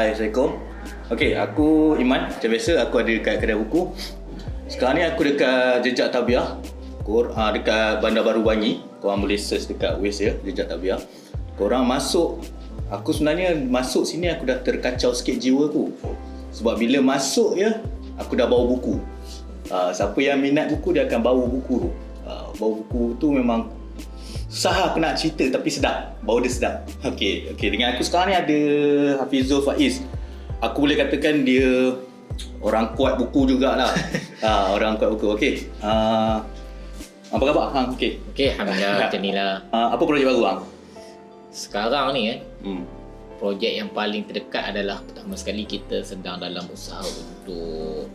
Hai, Assalamualaikum. Okey, aku Iman. Macam biasa, aku ada dekat kedai buku. Sekarang ni aku dekat Jejak Tabiah, dekat Bandar Baru Bangi. Korang boleh search dekat Waze ya, Jejak Tabiah. Korang masuk, aku sebenarnya masuk sini aku dah terkacau sikit jiwa aku. Sebab bila masuk ya, aku dah bawa buku. Siapa yang minat buku, dia akan bawa buku tu. Bawa buku tu memang susah aku nak cerita tapi sedap. Bau dia sedap. Okey, dengan aku sekarang ni ada Hafizul Faiz. Aku boleh katakan dia orang kuat buku jugalah. Orang kuat buku. Okey. Apa khabar hang? Okey, Alhamdulillah macam nilah. apa projek baru hang? Sekarang ni projek yang paling terdekat adalah pertama sekali kita sedang dalam usaha untuk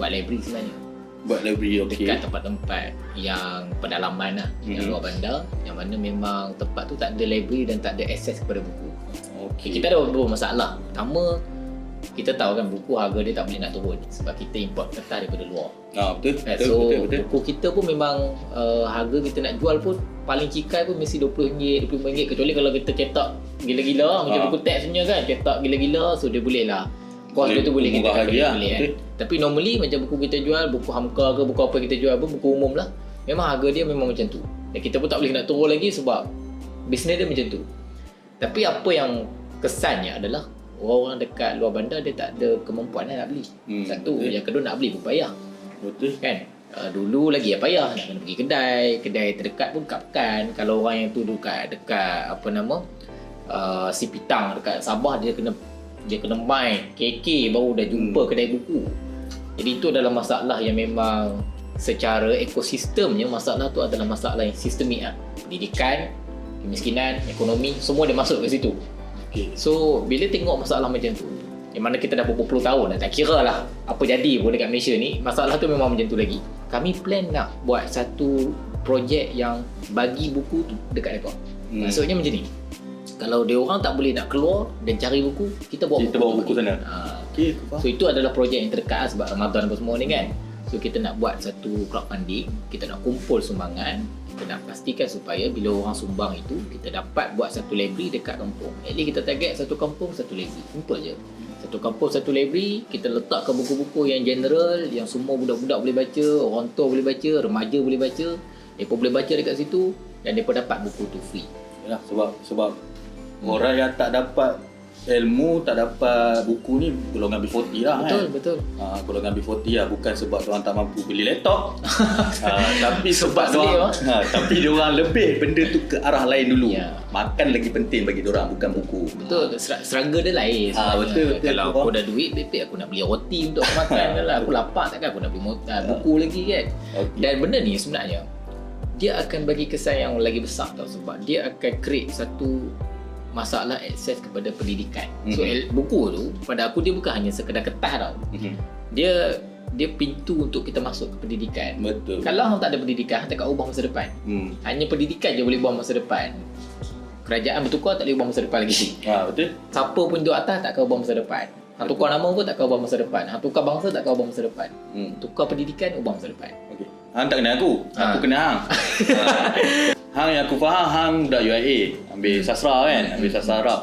buat library sebenarnya. Buat library, okey. Dekat tempat-tempat yang pedalaman lah, yang luar bandar, yang mana memang tempat tu tak ada library dan tak ada akses kepada buku. Okey. Kita ada beberapa masalah. Pertama, kita tahu kan buku harga dia tak boleh nak turun sebab kita import kertas daripada luar. Betul. Buku kita pun memang harga kita nak jual pun paling cikai pun mesti RM20, RM25, kecuali kalau kita cetak gila-gila macam buku teks punya kan, cetak gila-gila, so dia boleh lah. Kos dia tu boleh kita boleh kan. Tapi normally macam buku kita jual, buku Hamka ke buku apa kita jual pun, buku umum lah, memang harga dia memang macam tu. Dan kita pun tak boleh nak turun lagi sebab bisnes dia macam tu. Tapi apa yang kesannya adalah orang-orang dekat luar bandar dia tak ada kemampuan nak beli. Satu, yang kedua nak beli pun payah. Betul. Kan? Dulu lagi ya payah nak kena pergi kedai terdekat pun kat Pekan. Kalau orang yang tu dekat apa nama? Sipitang dekat Sabah dia kena main KK baru dah jumpa kedai buku. Jadi itu adalah masalah yang memang secara ekosistemnya masalah tu adalah masalah yang sistemik lah. Pendidikan, kemiskinan, ekonomi, semua dia masuk ke situ. Okay. So bila tengok masalah macam tu, yang mana kita dah berpuluh tahun dah tak kira lah apa jadi pun dekat Malaysia ni, masalah tu memang macam tu lagi. Kami plan nak buat satu projek yang bagi buku tu dekat mereka. Maksudnya macam ni, kalau dia orang tak boleh nak keluar dan cari buku, kita bawa buku sana. Okay. So itu adalah projek yang terdekat sebab Ramadan apa semua ni kan. So kita nak buat satu crowdfunding, kita nak kumpul sumbangan, kita nak pastikan supaya bila orang sumbang itu, kita dapat buat satu library dekat kampung. At least kita target satu kampung satu library. Simple je. Satu kampung satu library, kita letakkan buku-buku yang general, yang semua budak-budak boleh baca, orang tua boleh baca, remaja boleh baca. Mereka boleh baca dekat situ dan mereka dapat buku tu free. Yalah, sebab orang yang tak dapat ilmu, tak dapat buku ni golongan B40 lah. Betul. Golongan B40 lah, bukan sebab diorang tak mampu beli laptop. Tapi sebab diorang lebih benda tu ke arah lain dulu. Makan lagi penting bagi diorang, bukan buku. Betul, struggle dia lain. Betul. Kalau aku dah duit, aku nak beli roti untuk aku makan kan lah. Aku lapar takkan aku nak beli buku lagi kan. Dan benda ni sebenarnya dia akan bagi kesan yang lagi besar tau, sebab dia akan create satu masalah akses kepada pendidikan. So buku tu pada aku dia bukan hanya sekadar kertas tau. Dia pintu untuk kita masuk ke pendidikan. Betul. Kalau hang tak ada pendidikan, hang tak akan ubah masa depan. Hanya pendidikan je boleh ubah masa depan. Kerajaan bertukar tak boleh ubah masa depan lagi. Betul. Siapa pun duduk atas tak akan ubah masa depan. Hang tukar nama pun tak akan ubah masa depan. Hang tukar bangsa tak akan ubah masa depan. Tukar pendidikan ubah masa depan. Okey. Hang tak kenal aku. Aku kenal hang. Hang yang aku faham, hang dah UIA, ambil sastra kan, ambil sastra Arab.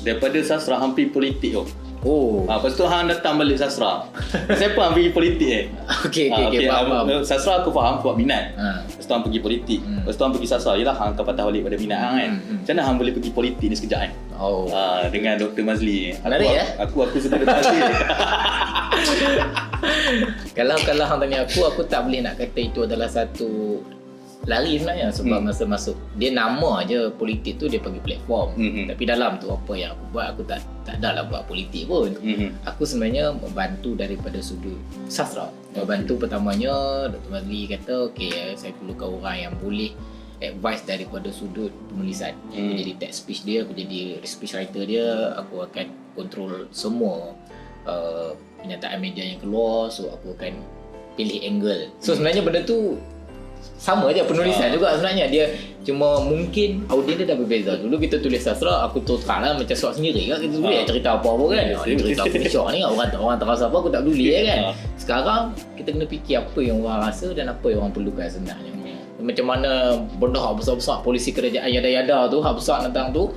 Daripada sastra hampir politik tu. Lepas tu hang datang balik sastra. Siapa hang pergi politik Okey, faham. Sastra aku faham sebab minat. Lepas tu hang pergi politik. Lepas tu hang pergi sastra, yelah hang akan patah balik pada minat hang kan. Macam mana hang boleh pergi politik ni sekejap kan? Dengan Dr. Mazli. Aku suka Dr. Mazli. Kalau hang tanya aku tak boleh nak kata itu adalah satu lari sebenarnya sebab masa masuk dia nama aje politik tu dia bagi platform. Tapi dalam tu apa yang aku buat, aku tak adalah buat politik pun. Aku sebenarnya membantu daripada sudut sastra. Membantu pertamanya Dr. Mazli kata okey, saya perlukan orang yang boleh advice daripada sudut penulisan. Aku jadi text speech dia, aku jadi speech writer dia, aku akan control semua penyataan media yang keluar, so aku akan pilih angle. So sebenarnya benda tu sama je penulisan juga sebenarnya, dia cuma mungkin audien dia dah berbeza. Dulu kita tulis sastra, aku terang lah macam surat sendiri kan, kita boleh cerita apa-apa kan. Dia cerita aku ni syok ni, orang tak rasa apa, aku tak peduli kan. Sekarang kita kena fikir apa yang orang rasa dan apa yang orang perlukan sebenarnya. Macam mana benda hak besar-besar polisi kerajaan yada-yada tu, hak besar tentang tu,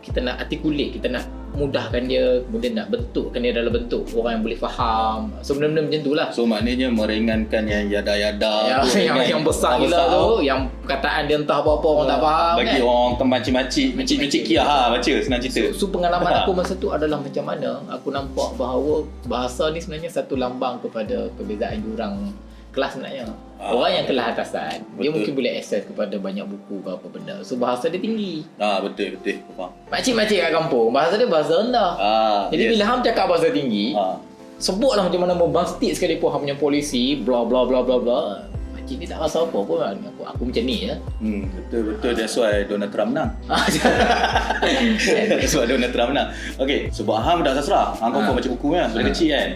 kita nak articulate, kita nak mudahkan dia, kemudian nak bentukkan dia dalam bentuk orang yang boleh faham. So benda-benda macam tu lah. So maknanya meringankan yang yada-yada yang besar gila tu, yang perkataan dia entah apa-apa orang tak faham bagi kan? orang makcik-makcik kia baca senang cerita. So pengalaman aku masa tu adalah macam mana aku nampak bahawa bahasa ni sebenarnya satu lambang kepada perbezaan jurang kelas sebenarnya. Orang yang kelas atasan, dia mungkin boleh akses kepada banyak buku ke apa benda. So bahasa dia tinggi. Betul faham. Makcik-makcik kat kampung, bahasa dia bahasa rendah. Jadi bila hang cakap bahasa tinggi, sebutlah macam mana bombastik sekalipun hang punya polisi, bla bla bla bla bla. Makcik ni tak rasa apa pun kan. Aku macam ni je. Betul. That's why Donald Trump menang. That's why Donald Trump menang. Okay, sebab hang dah sastra. Hang confirm baca buku kan, dari kecil kan.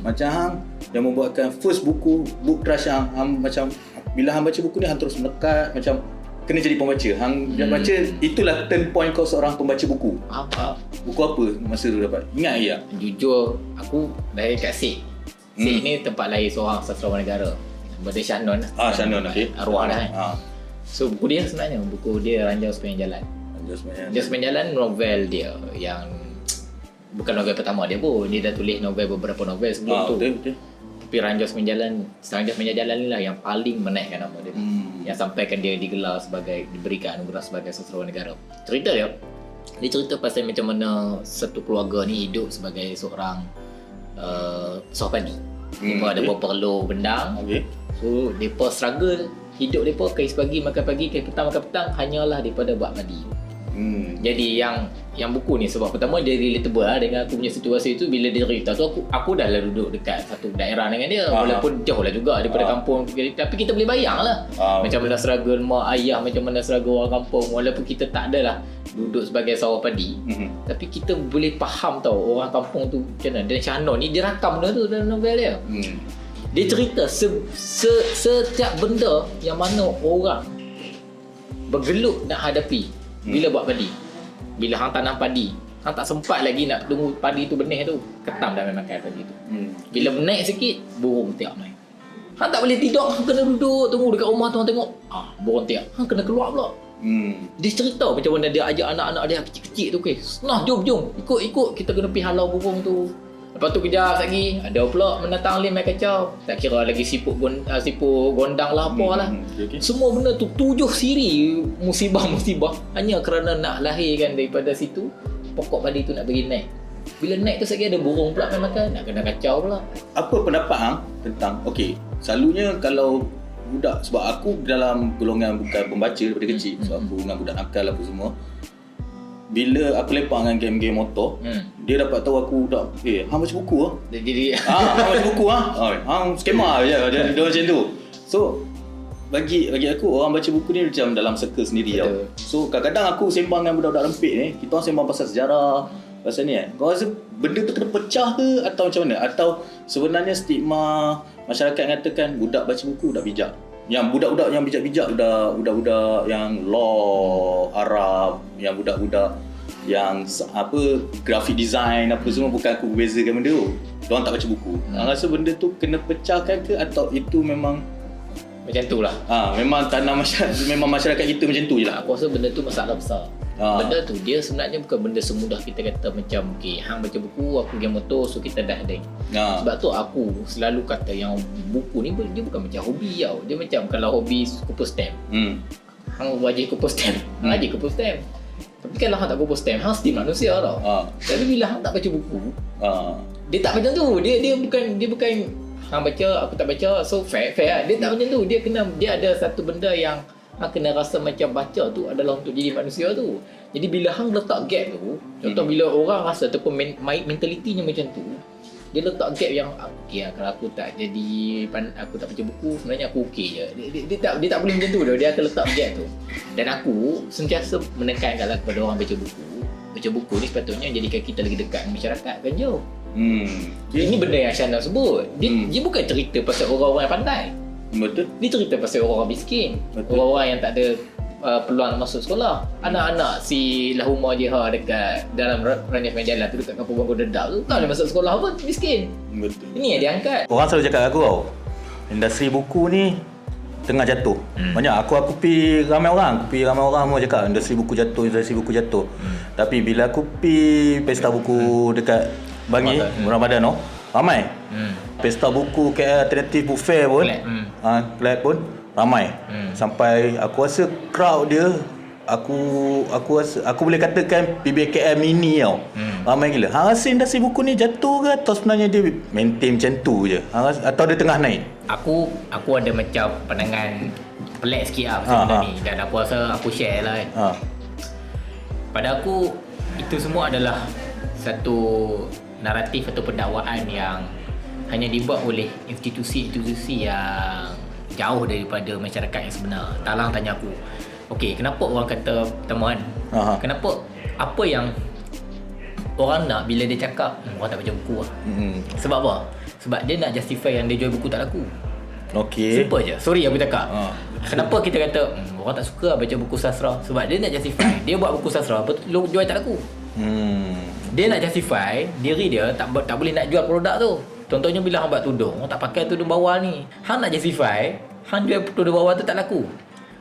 Macam hang yang membuatkan first book crush hang macam bila hang baca buku ni hang terus melekat macam kena jadi pembaca. Hang baca, itulah turn point kau seorang pembaca buku. Buku apa masa tu dapat? Ingat ke tak? Jujur, aku dari kat SIG. SIG ni tempat lahir seorang sastrawan negara. Nama dia Syanon. Syanon, okey. Arwah dah kan. So buku dia sebenarnya, buku dia Ranjau Sepanjang Jalan. Ranjau Sepanjang Jalan novel dia yang bukan novel pertama dia pun. Dia dah tulis beberapa novel sebelum tu. Betul. Tapi Ranjau Sepanjang Jalan ni lah yang paling menaikkan nama dia. Yang sampaikan dia digelar sebagai, diberikan anugerah sebagai sastrawan negara. Cerita dia cerita pasal macam mana satu keluarga ni hidup sebagai seorang padi. Mereka ada berperlu bendang. So mereka struggle hidup mereka, kais pagi makan pagi, kais petang makan petang, hanyalah daripada buat padi. Jadi yang buku ni sebab pertama dia relatable lah dengan aku punya situasi tu. Bila dia cerita tu aku dah lah duduk dekat satu daerah dengan dia, walaupun jauh lah juga daripada kampung, tapi kita boleh bayang lah macam mana struggle mak ayah, macam mana struggle orang kampung. Walaupun kita tak adalah duduk sebagai sawah padi, tapi kita boleh faham tau orang kampung tu macam mana. Dan Syanon ni dia rakam benda tu dalam novel dia. Dia cerita setiap benda yang mana orang bergelut nak hadapi bila buat padi. Bila hang tanam padi, hang tak sempat lagi nak tunggu padi tu benih tu, ketam dah memang makan padi tu. Bila naik sikit, burung tiap naik. Hang tak boleh tidur, hang kena duduk tunggu dekat rumah tu, hang tengok burung tiap. Hang kena keluar pula. Dia cerita macam mana dia ajak anak-anak dia kecil-kecil tu, nah jom ikut kita kena pergi halau burung tu. Lepas tu kejap lagi ada pula menatang lem main kacau. Tak kira lagi siput gondang lah apalah. Semua benda tu 7 siri musibah hanya kerana nak lahirkan daripada situ pokok padi tu nak bagi naik. Bila naik tu sekali ada burung pula main makan, nak kena kacau pula. Apa pendapat hang tentang selalunya kalau budak, sebab aku dalam golongan bukan pembaca daripada kecil, sebab aku dengan budak nakal apa semua. Bila aku lepak dengan game-game motor, dia dapat tahu aku budak, hang baca buku ah. Hang baca buku hang skema je dia macam tu. So bagi aku orang baca buku ni macam dalam circle sendiri tau. So kadang-kadang aku sembang dengan budak-budak rempit ni, kita orang sembang pasal sejarah, pasal ni kan. Kau rasa benda tu kena pecah ke atau macam mana? Atau sebenarnya stigma masyarakat mengatakan budak baca buku budak bijak. Yang budak-budak yang bijak-bijak, budak-budak yang law Arab, yang budak-budak yang graphic design apa semua, bukan aku bezakan benda tu. Diorang tak baca buku. Rasa benda tu kena pecahkan ke atau itu memang macam tu lah. Memang memang masyarakat kita macam tu je lah. Aku rasa benda tu masalah besar. Benda tu dia sebenarnya bukan benda semudah kita kata macam hang baca buku, aku game motor, so kita dah ada. Sebab tu aku selalu kata yang buku ni dia bukan macam hobi tau. Dia macam kalau hobi kumpul stamp. Hang wajib kumpul stamp, wajib kumpul stamp. Tapi kalau hang tak kumpul stamp, hang still manusia tau. Tapi bila hang tak baca buku, dia tak macam tu. Dia bukan hang baca, aku tak baca, so fair lah. Dia tak macam tu. Dia ada satu benda yang hang kena rasa macam baca tu adalah untuk jadi manusia tu. Jadi bila hang letak gap tu, contoh bila orang rasa ataupun mentalitinya macam tu, dia letak gap yang kalau aku tak baca buku, sebenarnya aku okey je. Dia tak boleh macam tu dah. Dia akan letak gap tu. Dan aku sentiasa menekankanlah kepada orang baca buku. Baca buku ni sepatutnya jadikan kita lagi dekat dengan masyarakat, kan jauh. Ini benda yang Syana sebut. Dia bukan cerita pasal orang-orang yang pandai. Betul. Dia cerita pasal orang miskin. Orang-orang yang tak ada peluang masuk sekolah. Anak-anak si Lahuma Jiha dekat dalam Ranjau Sepanjang Jalan tu, dekat kampung Bangku Dedak tu, tak boleh masuk sekolah pun, miskin. Betul. Ini yang dia angkat. Orang selalu cakap aku tau, industri buku ni tengah jatuh. Banyak aku pi ramai orang mau cakap industri buku jatuh. Tapi bila aku pi pesta buku dekat Bangi Ramadan ramai. Pesta buku KL Alternative Book Fair pun Kelab pun ramai. Sampai aku rasa crowd dia aku boleh katakan PBKM mini tau. Ramai gila. Hang rasa industri buku ni jatuh ke atau sebenarnya dia maintain macam tu je? Atau dia tengah naik? Aku ada macam pandangan pelik sikit lah benda ni, dan aku rasa aku share lah kan. Pada aku itu semua adalah satu naratif atau pendakwaan yang hanya dibuat oleh institusi-institusi yang jauh daripada masyarakat yang sebenar. Talang tanya aku, okey, kenapa orang kata pertama kan, kenapa apa yang orang nak bila dia cakap orang tak baca buku lah. Sebab apa? Sebab dia nak justify yang dia jual buku tak laku. Okey. Simple je. Sorry aku cakap. Kenapa kita kata orang tak suka baca buku sastra? Sebab dia nak justify dia buat buku sastra betul jual tak laku. Dia nak justify diri dia tak boleh nak jual produk tu. Contohnya bila hang buat tudung, orang tak pakai tudung bawah ni. Hang nak justify hang jual tudung bawah tu tak laku.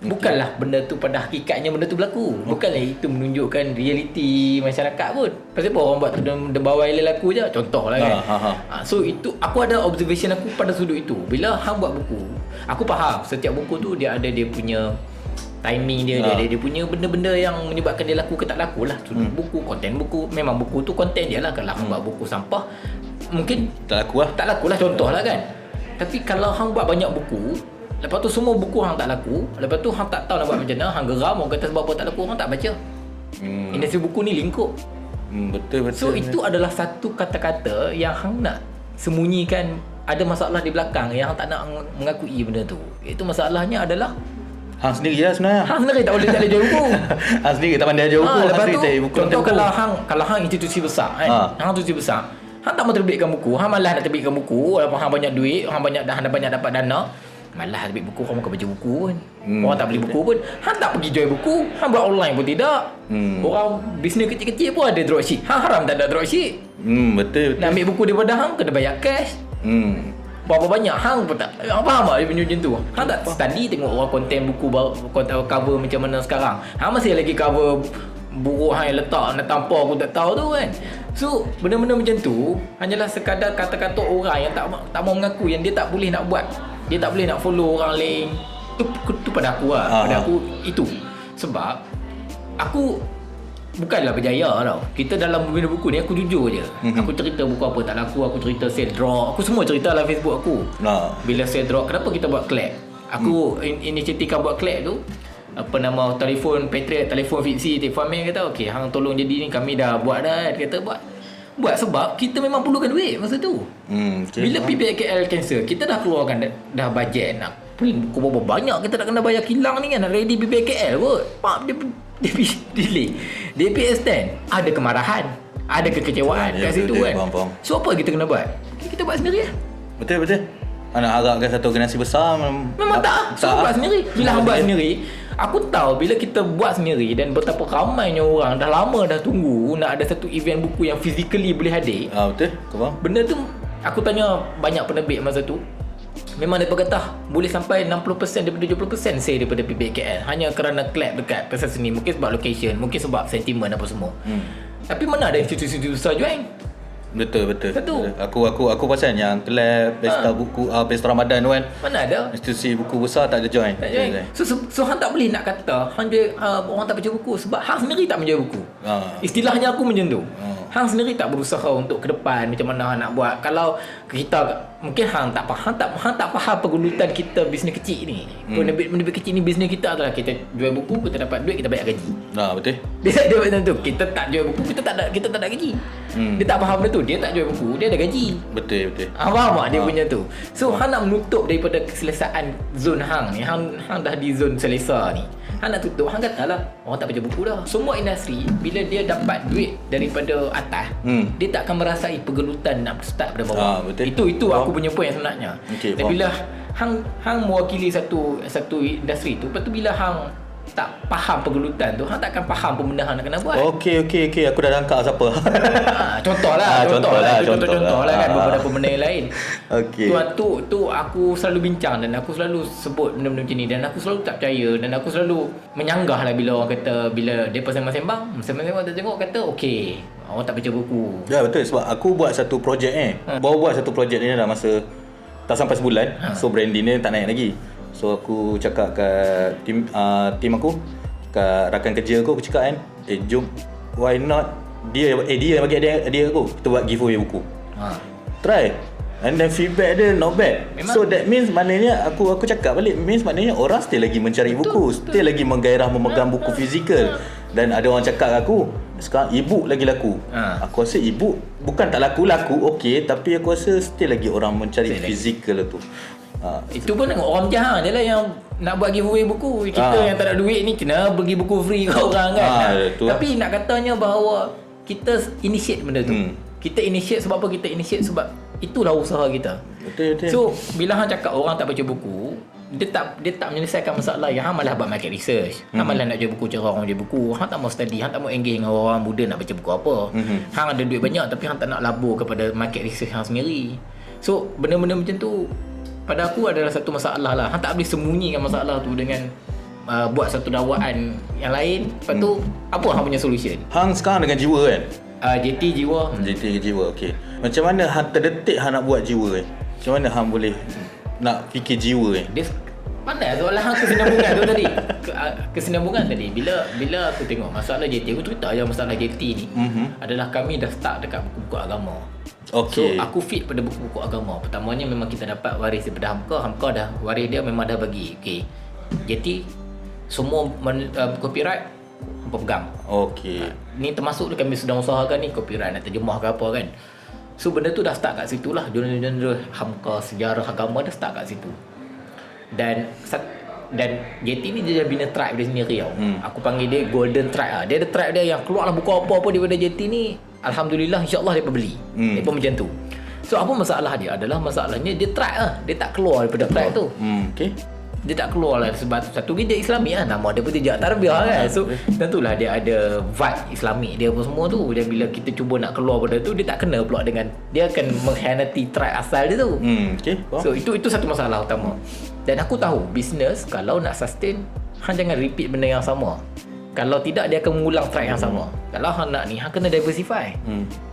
Bukanlah benda tu pada hakikatnya benda tu berlaku. Bukanlah itu menunjukkan realiti masyarakat pun. Pasal apa orang buat tudung bawah yang laku je? Contohlah kan. So itu aku ada observation aku pada sudut itu. Bila hang buat buku, aku faham setiap buku tu dia ada dia punya timing dia, dia punya benda-benda yang menyebabkan dia laku ke tak laku lah. Sudut buku, konten buku, memang buku tu konten dia lah. Kalau hang buat buku sampah mungkin tak laku lah contohlah kan. Tapi kalau hang buat banyak buku, lepas tu semua buku hang tak laku, lepas tu hang tak tahu nak buat macam mana, hang geram orang kata sebab apa tak laku, hang tak baca. Industri buku ni lingkup. Betul. So itu adalah satu kata-kata yang hang nak sembunyikan ada masalah di belakang yang hang tak nak mengakui benda tu. Itu masalahnya adalah hang sendiri lah sebenarnya. Hang sendiri tak boleh jual buku. Hang sendiri tak pandai jual buku. Lepas tu contoh kalau hang institusi besar kan, hang institusi besar, hang tak mau terbitkan buku, hang malas nak terbitkan buku, walaupun hang banyak duit, hang banyak dapat dana, malah terbit buku, orang bukan baca buku pun. Orang tak beli buku pun. Hang tak pergi jual buku, hang buat online pun tidak. Orang bisnes kecil-kecil pun ada dropship. Hang haram tak ada dropship. Betul. Nak ambil buku daripada hang kena bayar cash. Berapa banyak hang pun tak. Hang faham tak dia punya macam tu? Hang tak study tengok orang konten buku cover macam mana sekarang. Hang masih lagi cover buruk hang yang letak nak tampar aku tak tahu tu kan. So benda-benda macam tu hanyalah sekadar kata-kata orang yang tak mau mengaku yang dia tak boleh nak buat. Dia tak boleh nak follow orang lain. Tu pada aku lah. Pada aku itu. Sebab aku bukanlah berjaya tau. Kita dalam benda buku ni aku jujur je. Aku cerita buku apa tak laku, aku cerita sale drop. Aku semua cerita dalam Facebook aku. Bila sale drop, kenapa kita buat collab? Aku inisiatifkan buat collab tu. Apa nama telefon Patriot, telefon fiksi, telefon main kata okey hang tolong jadi ni, kami dah buat dah. Dia kata buat sebab kita memang perlukan duit masa tu. Bila PBKL cancel, kita dah keluarkan dah bajet nak print buku berapa banyak kita nak kena bayar kilang ni kan, nak ready PBKL kot. Pak dia delay. DPS 10 ada kemarahan, ada kekecewaan kat situ kan. So apa kita kena buat? Kita buat sendiri lah. Betul. Nak harapkan satu organisasi besar memang tak. So buat sendiri. Bila buat sendiri, aku tahu bila kita buat sendiri dan betapa ramainya orang dah lama dah tunggu nak ada satu event buku yang physically boleh hadir. Betul. Kau faham? Benda tu aku tanya banyak penerbit masa tu. Memang mereka kata boleh sampai 60% daripada 70% say daripada PBKL hanya kerana collab dekat pasal seni. Mungkin sebab location, mungkin sebab sentimen apa semua. Tapi mana ada institusi besar join? Betul. Aku pasal yang kelab pesta buku pesta Ramadan tu kan. Mana ada? Institusi buku besar tak ada join. So hang tak boleh nak kata hang orang tak baca buku sebab hang sendiri tak menjual buku. Istilahnya aku macam tu. Hang sendiri tak berusaha untuk ke depan macam mana hang nak buat. Kalau kita mungkin hang tak faham pergulutan kita bisnes kecil ni. Penerbit kecil ni bisnes kita adalah kita jual buku, kita dapat duit, kita bayar gaji. Betul. Dia macam tu. Kita tak jual buku, kita tak ada gaji. Dia tak faham benda tu. Dia tak jual buku, dia ada gaji. Betul. Faham tak dia punya tu? So hang nak menutup daripada keselesaan zon hang ni. Hang dah di zon selesa ni. Hang nak tutup, hang katalah orang tak baca buku dah. Semua industri bila dia dapat duit daripada atas, dia tak akan merasai pergelutan nak start pada bawah. Itu aku punya point sebenarnya. Dan bila hang mewakili satu industri tu, lepas tu bila hang tak faham pergelutan tu, hang takkan faham pun benda hang nak kena buat. Okey. Aku dah tangkap siapa. Contoh lah kan beberapa benda yang lain. Okey. Tu aku selalu bincang dan aku selalu sebut benda-benda macam ni dan aku selalu tak percaya dan aku selalu menyanggah lah bila orang kata, bila depa sembang-sembang tak tengok kata okey, orang tak baca buku. Ya betul, sebab aku buat satu projek baru buat satu projek ni dah masa tak sampai sebulan. So branding ni tak naik lagi. So aku cakap kat tim aku, kat rakan kerja aku cakap kan, jom why not dia bagi dia aku, kita buat giveaway buku. Try. And then feedback dia not bad. Memang. So that means maknanya aku cakap balik, means maknanya orang still lagi mencari buku, still lagi menggairah memegang buku fizikal. Dan ada orang cakap aku, sekarang e-book lagi laku. Aku rasa e-book bukan tak laku, okey, tapi aku rasa still lagi orang mencari fizikal tu. Itu pun orang macam je lah yang nak buat giveaway buku. Kita yang tak ada duit ni kena bagi buku free kat orang kan. Tapi nak katanya bahawa kita initiate benda tu. Kita initiate sebab apa? Kita initiate sebab itulah usaha kita. Betul. So bila hang cakap orang tak baca buku, dia tak menyelesaikan masalah yang hang malah buat market research. Hang malah nak jual buku, cara orang jual buku. Hang tak mau study, hang tak mau engage dengan orang muda nak baca buku apa. Hang ada duit banyak tapi hang tak nak labur kepada market research hang sendiri. So benda-benda macam tu pada aku adalah satu masalah lah. Hang tak boleh sembunyikan masalah tu dengan buat satu dakwaan yang lain. Lepas tu apa hang punya solution? Hang sekarang dengan jiwa kan? JT jiwa. JT jiwa, okey. Macam mana hang terdetik hang nak buat jiwa Macam mana hang boleh nak fikir jiwa Dia pandai soalan hang kesinambungan tu tadi. Kesinambungan tadi. Bila aku tengok masalah JT, aku cerita je masalah JT ni adalah kami dah start dekat buku-buku agama. Okay. So aku fit pada buku-buku agama. Pertamanya memang kita dapat waris daripada Hamka dah waris dia memang dah bagi. Okey. JT semua copyright hampa pegang. Okey. Ni termasuk kami sedang usahakan ni copyright nak terjemah ke apa kan. So benda tu dah start kat situ lah. Genre Hamka sejarah agama dah start kat situ. Dan JT ni dia bina tribe dia sendiri tau. Aku panggil dia Golden Tribe lah. Dia ada tribe dia yang keluarlah buku apa-apa daripada JT ni. Alhamdulillah, insyaAllah dia beli. Dia pun macam tu. So apa masalah dia? Adalah masalahnya dia tribe lah. Dia tak keluar daripada tribe tu. Okay. Dia tak keluar lah sebab satu dia Islami lah. Nama dia pun Jejak Tarbiyah kan. So tentulah dia ada vibe Islami dia pun semua tu. Dan bila kita cuba nak keluar pada tu, dia tak kena pula dengan, dia akan mengkhianati tribe asal dia tu. Okay. So itu satu masalah utama. Dan aku tahu bisnes kalau nak sustain, hang jangan repeat benda yang sama. Kalau tidak, dia akan mengulang track yang sama. Kalau hang nak ni, hang kena diversify.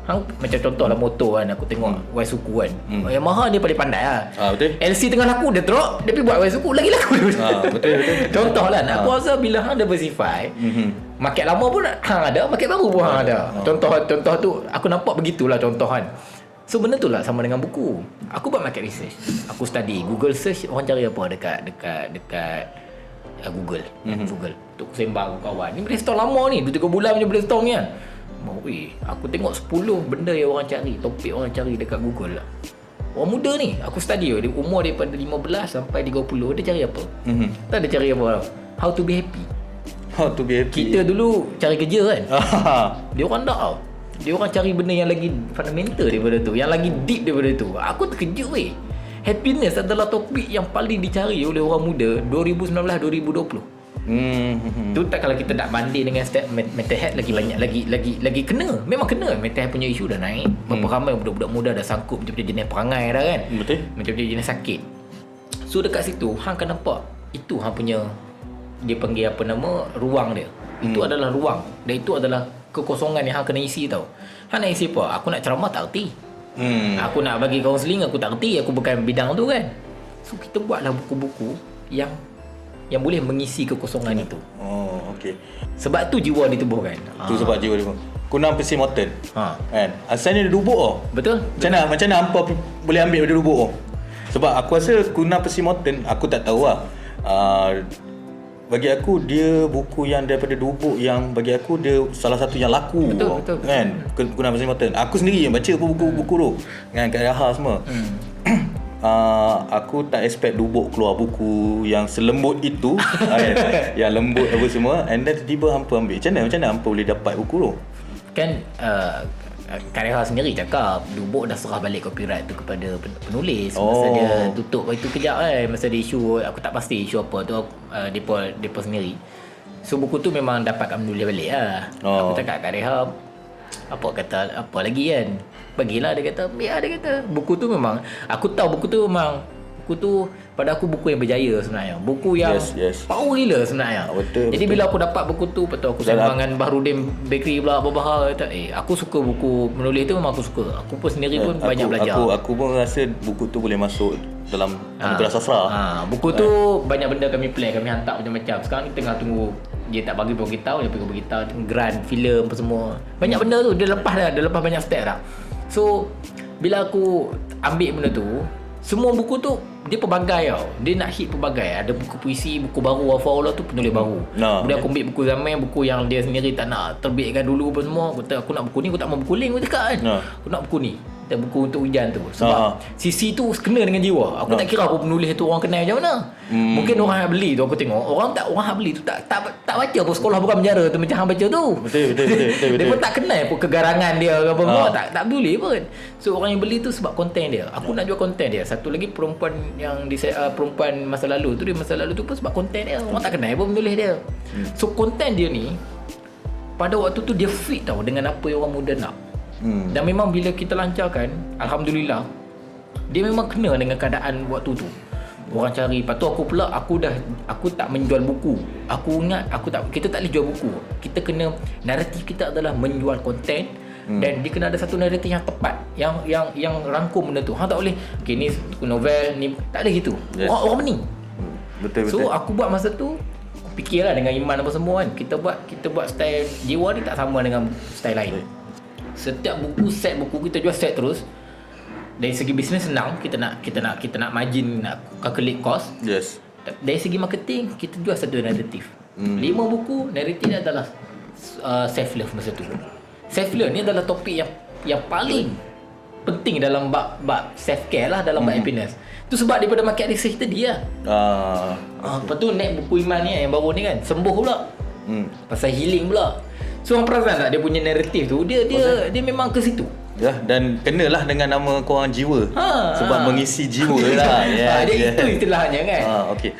Hang macam contohlah motor kan, aku tengok Waisuku kan. Yamaha dia paling pandai lah. Betul. LC tengah laku, dia drop, dia pergi buat Waisuku, lagi laku. Betul. Contohlah, aku rasa bila hang diversify, market lama pun hang ada, market baru pun hang ada. Contoh tu, aku nampak begitulah contohan. So benda tu lah sama dengan buku. Aku buat market research. Aku study, Google search, orang cari apa dekat Google. Google. Untuk sembang kawan. Ni brainstorm lama ni. 2-3 bulan punya brainstorm ni kan. Aku tengok 10 benda yang orang cari, topik orang cari dekat Google lah. Orang muda ni, aku study dia umur daripada 15 sampai 30, dia cari apa? Tak ada cari apa tau. How to be happy. How to be happy. Kita dulu cari kerja kan. Dia orang tak tau. Dia orang cari benda yang lagi fundamental daripada tu, yang lagi deep daripada tu. Aku terkejut Happiness adalah topik yang paling dicari oleh orang muda 2019-2020. Tu tak, kalau kita nak banding dengan mental health lagi banyak, lagi kena. Memang kena. Mental health punya isu dah naik. Berapa ramai budak-budak muda dah sangkut macam-macam jenis perangai dah kan. Betul. Macam-macam jenis sakit. So dekat situ hang akan nampak itu hang punya, dia panggil apa nama, ruang dia. Itu adalah ruang. Dan itu adalah kekosongan yang hang kena isi tau. Hang nak isi apa? Aku nak ceramah tak erti. Aku nak bagi kaunseling, aku tak erti. Aku bukan bidang tu kan. So kita buatlah buku-buku yang boleh mengisi kekosongan itu. Okey. Sebab tu jiwa ditubuhkan. Tu sebab jiwa dia. Kunang Percy Morton. Kan? Asalnya dia dubuk oh. Betul. Macam mana hampa boleh ambil dia dubuk oh. Sebab aku rasa Kunang Percy Morton, aku tak tahu lah. Bagi aku dia buku yang daripada dubuk yang bagi aku dia salah satu yang laku. Betul. Kan? Kunang Percy Morton. Aku sendiri yang baca buku-buku tu. Dengan Kak Raha semua. Aku tak expect dubuk keluar buku yang selembut itu. Yang lembut apa semua. And then tiba-tiba hampa ambil. Macam mana hampa boleh dapat buku tu? Kan Kak Reha sendiri cakap dubuk dah serah balik copyright tu kepada penulis. Masa dia tutup itu kejap masa dia isu, aku tak pasti isu apa tu, depa sendiri. So buku tu memang dapat kami nulis balik lah. Aku cakap kat Rehab, apa lagi kan, bagilah. Dia kata biar. Dia kata buku tu memang, aku tahu buku tu pada aku buku yang berjaya sebenarnya, buku yang power gila sebenarnya. Betul. Jadi bila aku dapat buku tu, lepas tu aku sembang dengan Bahrudin Bakery pula apa-apa, kata aku suka buku menulis tu, memang aku suka. Aku pun sendiri pun banyak belajar. Aku pun rasa buku tu boleh masuk dalam anugerah sastra. Buku tu banyak benda kami plan, kami hantar macam-macam. Sekarang ni tengah tunggu, dia tak bagi beritahu, dia pergi beritahu grant, filem apa semua. Banyak benda tu dia lepas banyak step dah. So bila aku ambil benda tu, semua buku tu dia pelbagai tau. Dia nak hit pelbagai. Ada buku puisi, buku baru, Wafaullah tu penulis baru. Kemudian aku ambil buku zaman, buku yang dia sendiri tak nak terbitkan dulu apa semua. Aku nak buku ni, aku tak mau buku link, aku cakap kan. Aku nak buku ni. Dan buku untuk hujan tu. Sebab sisi tu kena dengan jiwa. Aku tak kira aku penulis tu orang kenal macam mana. Mungkin orang yang beli tu, aku tengok orang yang beli tu tak baca pun, sekolah bukan penjara tu macam hang baca tu. Betul. Dia pun tak kenal pun kegarangan dia ke apa. Tak peduli pun. So orang yang beli tu sebab konten dia. Aku nak jual konten dia. Satu lagi perempuan yang perempuan masa lalu tu, dia masa lalu tu pun sebab konten dia. Orang tak kenal pun penulis dia. So konten dia ni pada waktu tu dia fit tau dengan apa yang orang muda nak. Dan memang bila kita lancarkan, alhamdulillah, dia memang kena dengan keadaan waktu tu. Orang cari. Lepas tu aku tak menjual buku. Aku ingat kita tak boleh jual buku. Kita kena, naratif kita adalah menjual konten. Dan dia kena ada satu naratif yang tepat, yang rangkum benda tu. Hang tak boleh ni novel ni, tak ada gitu. Orang bening. Betul. So aku buat masa tu, aku fikirlah dengan Iman apa semua kan. Kita buat style jiwa ni tak sama dengan style lain. Setiap set buku kita jual set terus. Dari segi bisnes senang, kita nak margin, nak calculate cost. Yes. Dari segi marketing, kita jual satu naratif. 5 buku, naratif dia adalah self love masa tu. Self love ni adalah topik yang paling penting dalam bab self care lah, dalam bab happiness. Tu sebab daripada market research tadi lah. Lepas tu naik buku Iman ni yang baru ni kan, sembuh pula. Pasal healing pula. So orang perasan tak dia punya naratif tu, dia memang ke situ. Ya, dan kenalah dengan nama korang jiwa. Sebab mengisi jiwa lah. Itu istilahnya kan. Okey.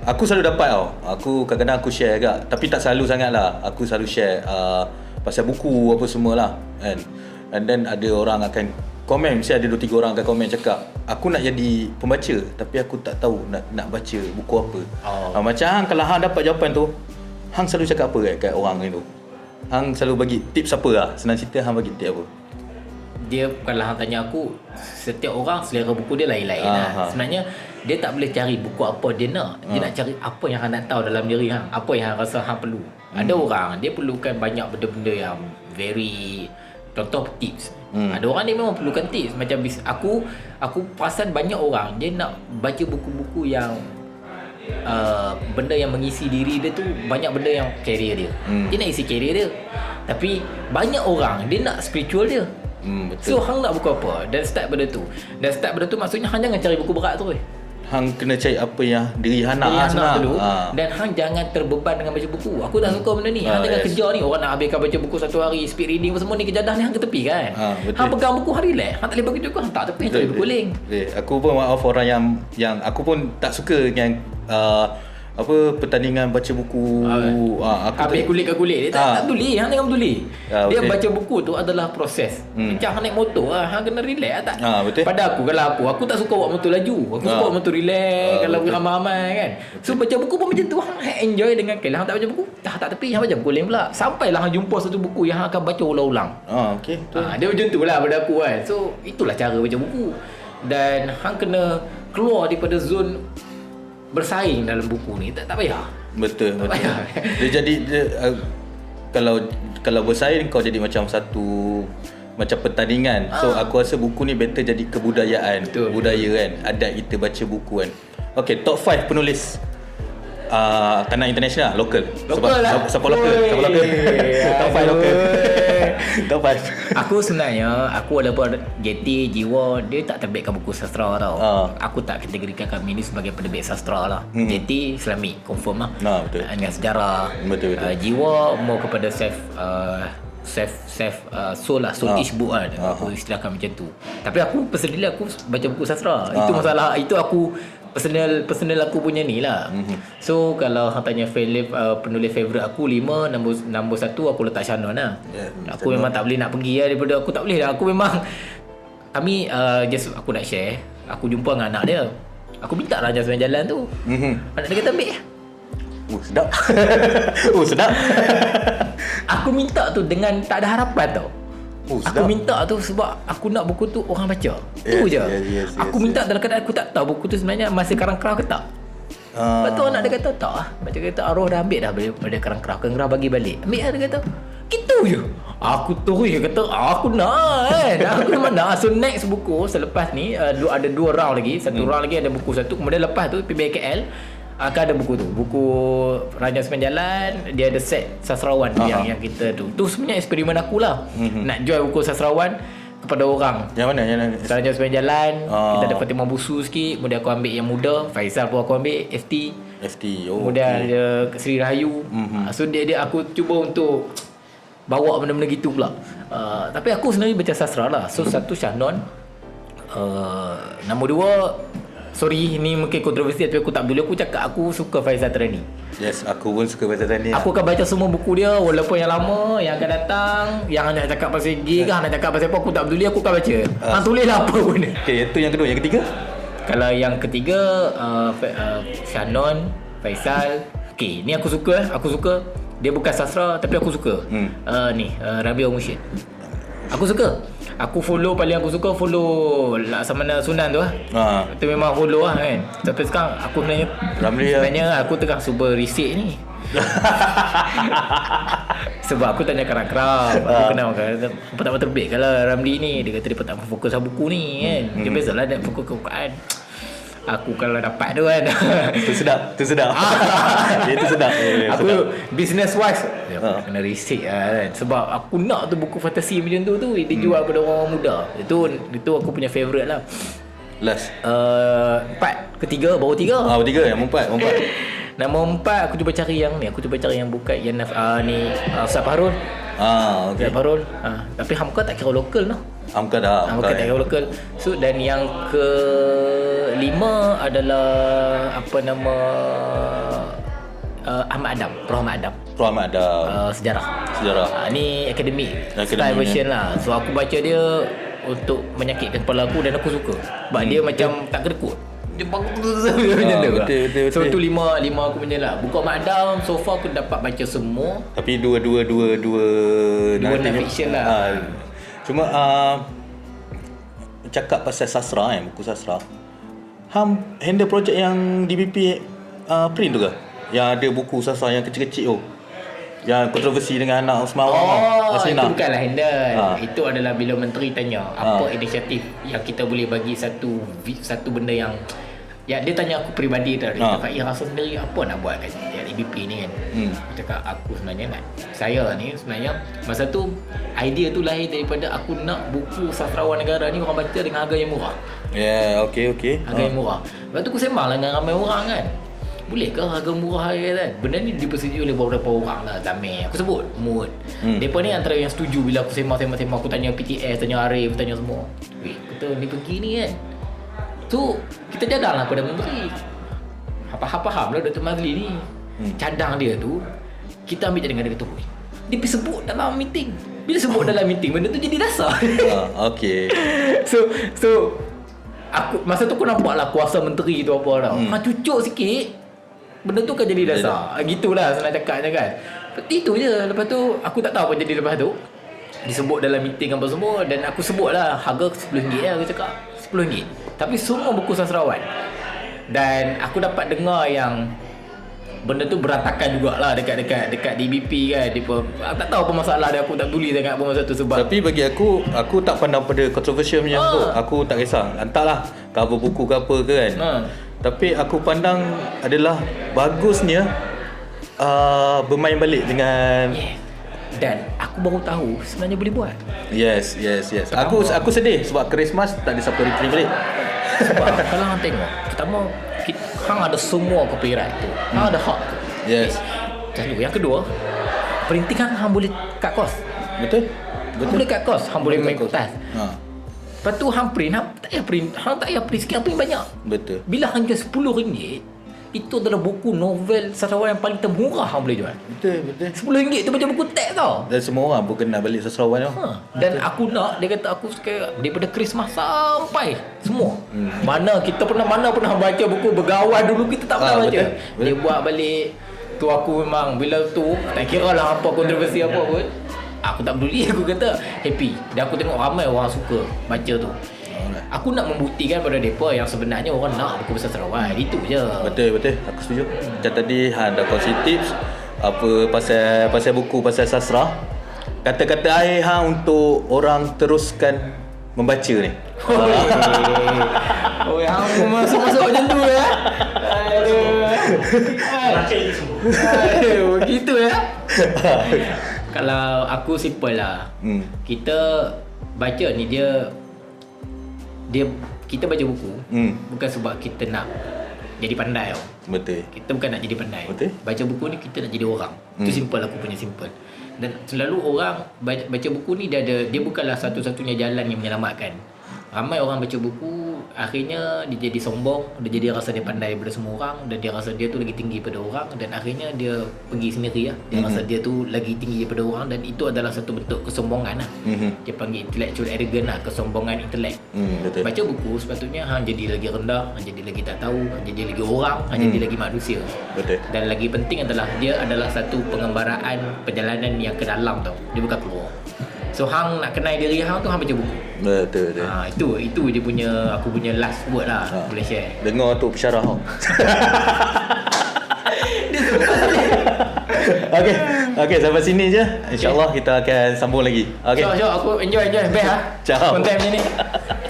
Aku selalu dapat tau. Aku kadang-kadang aku share agak, tapi tak selalu sangat lah. Aku selalu share pasal buku apa semualah kan. And then ada orang akan komen, mesti ada 2-3 orang akan komen cakap, aku nak jadi pembaca tapi aku tak tahu nak baca buku apa. Macam hang, kalau hang dapat jawapan tu, hang selalu cakap apa kat orang tu? Hang selalu bagi tips apa lah? Senang cerita hang bagi tips apa? Dia, kalau hang tanya aku, setiap orang selera buku dia lain-lain lah. Sebenarnya dia tak boleh cari buku apa dia nak. Dia nak cari apa yang hang nak tahu dalam diri hang, apa yang hang rasa hang perlu. Ada orang dia perlukan banyak benda-benda yang very, contoh tips. Ada orang dia memang perlukan tips. Macam aku perasan banyak orang dia nak baca buku-buku yang benda yang mengisi diri dia tu, banyak benda yang career dia. Dia nak isi career dia. Tapi banyak orang dia nak spiritual dia. Betul. So hang nak buku apa? Dan start benda tu. Maksudnya hang jangan cari buku berat tu. Hang kena cari apa yang diri hang nak dulu. Dan hang jangan terbeban dengan baca buku. Aku tak suka benda ni. Hang tengah kerja ni, orang nak habiskan baca buku satu hari, speed reading apa semua ni, kejadah ni hang ke tepi kan. Hang pegang buku, hang relax. Hang tak boleh bagi buku, hang tak tepi, tak boleh buku link. Aku pun maaf orang yang aku pun tak suka dengan pertandingan baca buku. Aku habis kulit ke kulit. Dia tak peduli. Hang jangan peduli. Dia baca buku tu adalah proses. Macam hang naik motor lah, hang kena relax tak. Betul. Pada kalau aku tak suka bawa motor laju. Aku suka bawa motor relax kalau ramai-ramai kan. So baca buku pun macam tu. Hang enjoy dengan hang tak baca buku, tak tepi, hang baca buku lain pula. Sampailah hang jumpa satu buku yang hang akan baca ulang-ulang. Okey. Dia macam tu lah pada aku kan. So itulah cara baca buku. Dan hang kena keluar daripada zon bersaing dalam buku ni. Tak payah. Betul. Dia jadi kalau bersaing kau jadi macam satu macam pertandingan. So aku rasa buku ni better jadi kebudayaan. Betul. Budaya kan, adat kita baca buku kan. Okay, top 5 penulis tanah international, lokal. Siapa lokal? Top 5 lokal. Top 5. Aku sebenarnya, walaupun JT jiwa dia tak terbitkan buku sastra tau. Aku tak kategorikan kami ni sebagai penerbit sastra lah. JT Islamik confirm lah. Betul. Dengan sejarah. Betul. Jiwa more kepada soul lah, soul-ish book kan. Aku istilahkan macam tu. Tapi aku personally aku baca buku sastra. Itu masalah, itu aku personal aku punya ni lah. So kalau hang tanya penulis favourite aku 5, nombor 1 aku letak Shannon lah. Aku memang tak boleh nak pergi lah daripada aku tak boleh lah. Aku memang kami just aku nak share. Aku jumpa dengan anak dia. Aku minta lah jalan jalan tu. Anak dia kata ambil. Sedap. Sedap. Aku minta tu dengan tak ada harapan tau. Sedap. Aku minta tu sebab aku nak buku tu orang baca. Tu je. Aku minta dalam keadaan aku tak tahu buku tu sebenarnya masih karang-karang ke tak. Lepas tu anak dia kata tak lah. Macam kata arwah dah ambil dah daripada karang-karang. Karang-karang bagi balik. Ambil lah dia kata. Gitu je. Aku terus kata aku nak kan. Aku memang nak. So next buku selepas ni ada 2 round lagi. Satu round lagi ada buku satu. Kemudian lepas tu PBKL akan ada buku tu. Buku Raja Sembilan Jalan. Dia ada set sastrawan tu yang kita tu. Tu sebenarnya eksperimen aku lah. Nak jual buku sastrawan kepada orang. Yang mana? Raja Sembilan Jalan. Kita ada Fatimah Busu sikit. Kemudian aku ambil yang muda. Faizal pun aku ambil. FT. Kemudian ada Sri Rahayu. So dia aku cuba untuk bawa benda-benda gitu pula. Tapi aku sebenarnya baca sastra lah. So satu Shannon. Nombor 2, sorry ni mungkin kontroversi tapi aku tak peduli. Aku cakap aku suka Faizal Terani. Yes, aku pun suka Faizal Terani. Aku akan baca semua buku dia walaupun yang lama, yang akan datang, yang nak cakap pasal gay ke, nak cakap pasal apa aku tak peduli, aku akan baca. Hang tulislah apa pun. Okey, itu yang kedua. Yang ketiga? Kalau yang ketiga Shannon, Faizal. Okey, ni aku suka. Dia bukan sastra tapi aku suka. Rabiul Mursyid. Aku suka. Aku follow paling aku suka follow Laksamana Sunan tu lah. Itu memang follow lah kan. Tapi sekarang aku sebenarnya aku tengah cuba research ni. Sebab aku tanya kerap-kerap. Aku kenal pertama terbit kalau Ramli ni dia kata dia tak fokus sama buku ni kan. Dia biasalah nak fokus ke Quran. Aku kalau dapat tu kan. Itu sedap. Itu sedap. Aku business wise kena research lah kan. Sebab aku nak tu buku fantasi macam tu dijual pada orang muda. Itu aku punya favourite lah. Last 4. Ketiga. Baru 3. Baru 3 yang 4. Nombor 4 aku cuba cari yang ni. Aku cuba cari yang bukan yang ni Ustaz Fahrul. Okay. Ustaz Fahrul. Tapi Hamka tak kira lokal noh. Hamka dah. Hamka tak kira lokal. So dan yang ke-5 adalah apa nama Ahmad Adam. Prof Ahmad Adam. Sejarah. Ni akademik. Style version lah. So aku baca dia untuk menyakitkan kepala aku dan aku suka. Sebab dia macam tak kedekut. Dia bagus macam tu. Betul. So tu 5 aku punya lah. Buku Ahmad Adam so far aku dapat baca semua. Tapi dua non-fiction lah. Cuma cakap pasal sastra kan, buku sastra. Handle projek yang DBP print tu ke? Yang ada buku sastra yang kecil-kecil tu. Yang kontroversi dengan anak Semawang. Itu bukanlah handle. Itu adalah bila menteri tanya apa inisiatif yang kita boleh bagi satu benda yang dia tanya aku peribadi tau. Dia cakap rasa sendiri apa nak buat kat DBP ni kan. Aku cakap aku sebenarnya saya ni sebenarnya masa tu idea tu lahir daripada aku nak buku sastrawan negara ni orang baca dengan harga yang murah. Okay. Harga yang murah. Lepas tu aku sembang lah dengan ramai orang kan. Bolehkah harga murah kan? Benda ni dipersetujui oleh beberapa orang lah. Zamir aku sebut Mood. Mereka ni antara yang setuju bila aku sembang. Aku tanya PTS, tanya Arif, tanya semua. Kata ni pergi ni kan. Tu kita cadang lah pada menteri. Faham lah Dr. Mazli ni. Cadang dia tu kita ambil dengan dia kata dia pergi sebut dalam meeting. Bila sebut dalam meeting benda tu jadi dasar. Okay. So aku masa tu aku nampak lah kuasa menteri tu apa tau. Cucuk sikit benda tu kan jadi dasar. Gitulah senang cakapnya kan. Itu je. Lepas tu aku tak tahu apa jadi lepas tu. Disebut dalam meeting apa semua. Dan aku sebut lah harga RM10 lah. Aku cakap RM10. Tapi semua buku sastrawan. Dan aku dapat dengar yang benda tu berantakan jugalah dekat DBP kan. Dia tak tahu apa masalah dia. Aku tak peduli sangat apa masa tu sebab. Tapi bagi aku tak pandang pada controversial macam tu. Aku tak kisah. Entahlah cover buku ke apa ke kan. Tapi aku pandang adalah bagusnya bermain balik dengan dan aku baru tahu sebenarnya boleh buat. Yes. Aku sedih sebab Christmas tak ada siapa reply balik. Sebab kalau hang tengok, pertama hang ada semua copyright tu. Hang ada hak. Yes. Yang kedua, perinting hang boleh cut cost. Betul. Hang boleh cut cost, hang boleh main kertas. Lepas tu hang print, hang tak payah print. Hang tak payah print sikit, hang print banyak. Betul. Bila hang jual RM10, itu adalah buku novel sastrawan yang paling termurah hang boleh jual. Betul. RM10 tu macam buku teks tau. Dan semua orang pun kena balik sastrawan tu. Dan aku nak, dia kata aku sekarang daripada Christmas sampai semua. Mana pernah baca buku Bergawan dulu, kita tak pernah baca. Betul. Dia buat balik. Tu aku memang bila tu tak kira lah apa kontroversi apa pun. Aku tak peduli, aku kata happy. Dan aku tengok ramai orang suka baca tu. Aku nak membuktikan pada mereka yang sebenarnya orang nak buku besar Sarawak. Itu je. Betul. Aku setuju. Macam tadi ada kongsi tips apa pasal buku, pasal sastra. Kata-kata akhir untuk orang teruskan membaca ni. Oh, hang masuk macam tu ya. Aduh, gitu ya. Kalau aku simple lah. Kita baca ni dia kita baca buku bukan sebab kita nak jadi pandai tau. Betul. Kita bukan nak jadi pandai. Betul. Baca buku ni kita nak jadi orang. Itu simple, aku punya simple. Dan selalu orang baca buku ni dia bukanlah satu-satunya jalan yang menyelamatkan. Ramai orang baca buku, akhirnya dia jadi sombong, dia jadi rasa dia pandai daripada semua orang, dan dia rasa dia tu lagi tinggi daripada orang, dan akhirnya dia pergi sendiri lah. Dia rasa dia tu lagi tinggi daripada orang, dan itu adalah satu bentuk kesombongan lah. Dia panggil intellectual arrogance lah, kesombongan intelek. Betul. Baca buku sepatutnya hang jadi lagi rendah, hang jadi lagi tak tahu, hang jadi lagi orang, hang jadi lagi manusia. Betul. Dan lagi penting adalah dia adalah satu pengembaraan perjalanan yang ke dalam tau. Dia bukan keluar. So hang nak kenal diri hang tu, hang baca buku. Betul. Itu dia punya, aku punya last word lah. Boleh share. Dengar tu pesyarah kau. Okey, sampai sini je. InsyaAllah kita akan sambung lagi. Okey. Syok, aku enjoy best lah. Ciao. Konten macam ni.